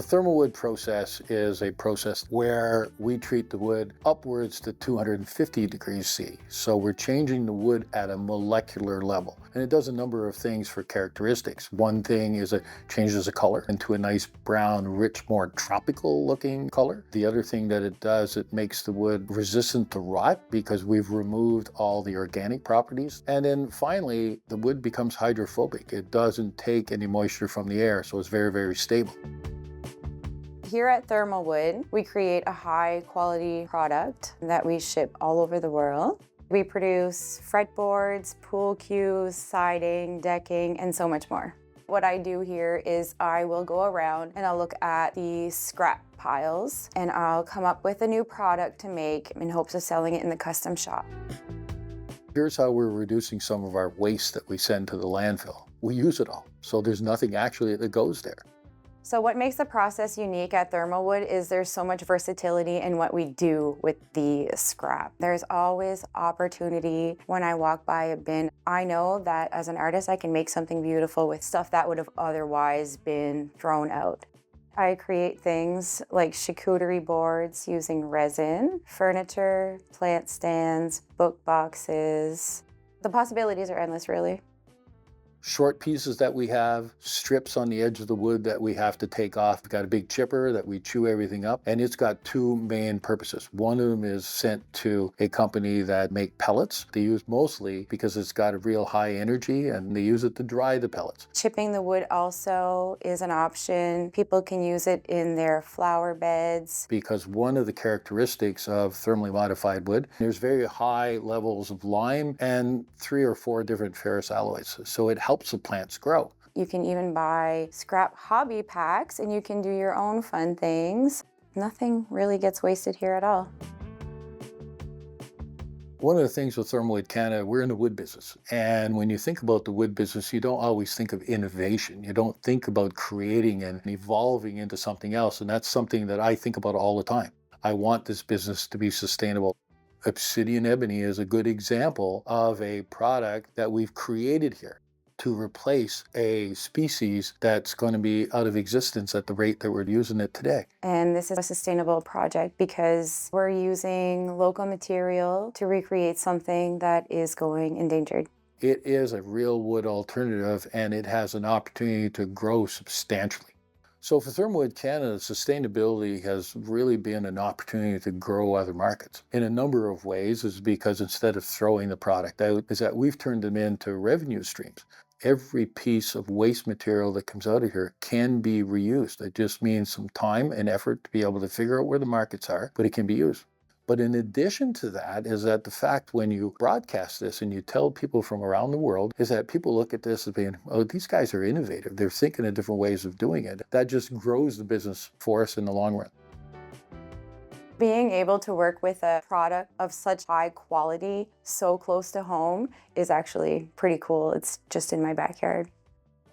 thermal wood process is a process where we treat the wood upwards to 250 degrees C. So we're changing the wood at a molecular level. And it does a number of things for characteristics. One thing is it changes the color into a nice brown, rich, more tropical looking color. The other thing that it does, it makes the wood resistant to rot because we've removed all the organic properties. And then finally, the wood becomes hydrophobic. It doesn't take any moisture from the air, so it's very, very stable. Here at ThermalWood, we create a high quality product that we ship all over the world. We produce fretboards, pool cues, siding, decking, and so much more. What I do here is I will go around and I'll look at the scrap piles and I'll come up with a new product to make in hopes of selling it in the custom shop. Here's how we're reducing some of our waste that we send to the landfill. We use it all, so there's nothing actually that goes there. So what makes the process unique at ThermalWood is there's so much versatility in what we do with the scrap. There's always opportunity. When I walk by a bin, I know that as an artist, I can make something beautiful with stuff that would have otherwise been thrown out. I create things like charcuterie boards using resin, furniture, plant stands, book boxes. The possibilities are endless, really. Short pieces that we have, strips on the edge of the wood that we have to take off. We've got a big chipper that we chew everything up, and it's got two main purposes. One of them is sent to a company that make pellets. They use mostly because it's got a real high energy, and they use it to dry the pellets. Chipping the wood also is an option. People can use it in their flower beds. Because one of the characteristics of thermally modified wood, there's very high levels of lime and 3 or 4 different ferrous alloys. So it helps the plants grow. You can even buy scrap hobby packs and you can do your own fun things. Nothing really gets wasted here at all. One of the things with ThermalWood Canada, we're in the wood business. And when you think about the wood business, you don't always think of innovation. You don't think about creating and evolving into something else. And that's something that I think about all the time. I want this business to be sustainable. Obsidian ebony is a good example of a product that we've created here to replace a species that's going to be out of existence at the rate that we're using it today. And this is a sustainable project because we're using local material to recreate something that is going endangered. It is a real wood alternative and it has an opportunity to grow substantially. So for ThermalWood Canada, sustainability has really been an opportunity to grow other markets. In a number of ways is because instead of throwing the product out, is that we've turned them into revenue streams. Every piece of waste material that comes out of here can be reused. It just means some time and effort to be able to figure out where the markets are, but it can be used. But in addition to that is that the fact when you broadcast this and you tell people from around the world is that people look at this as being, oh, these guys are innovative. They're thinking of different ways of doing it. That just grows the business for us in the long run. Being able to work with a product of such high quality so close to home is actually pretty cool. It's just in my backyard.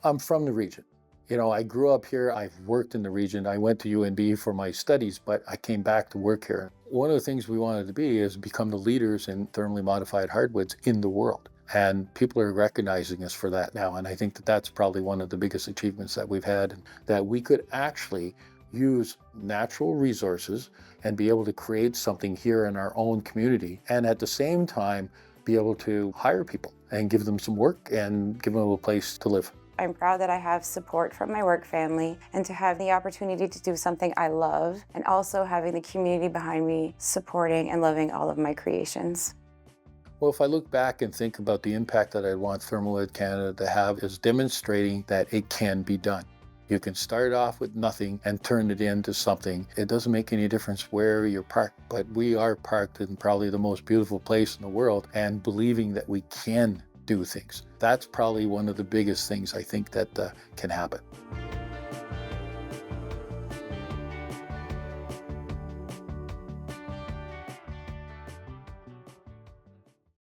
I'm from the region. You know, I grew up here, I've worked in the region. I went to UNB for my studies, but I came back to work here. One of the things we wanted to be is become the leaders in thermally modified hardwoods in the world. And people are recognizing us for that now. And I think that that's probably one of the biggest achievements that we've had, that we could actually use natural resources and be able to create something here in our own community. And at the same time, be able to hire people and give them some work and give them a place to live. I'm proud that I have support from my work family and to have the opportunity to do something I love and also having the community behind me supporting and loving all of my creations. Well, if I look back and think about the impact that I want ThermalWood Canada to have is demonstrating that it can be done. You can start off with nothing and turn it into something. It doesn't make any difference where you're parked, but we are parked in probably the most beautiful place in the world and believing that we can do things. That's probably one of the biggest things I think that can happen.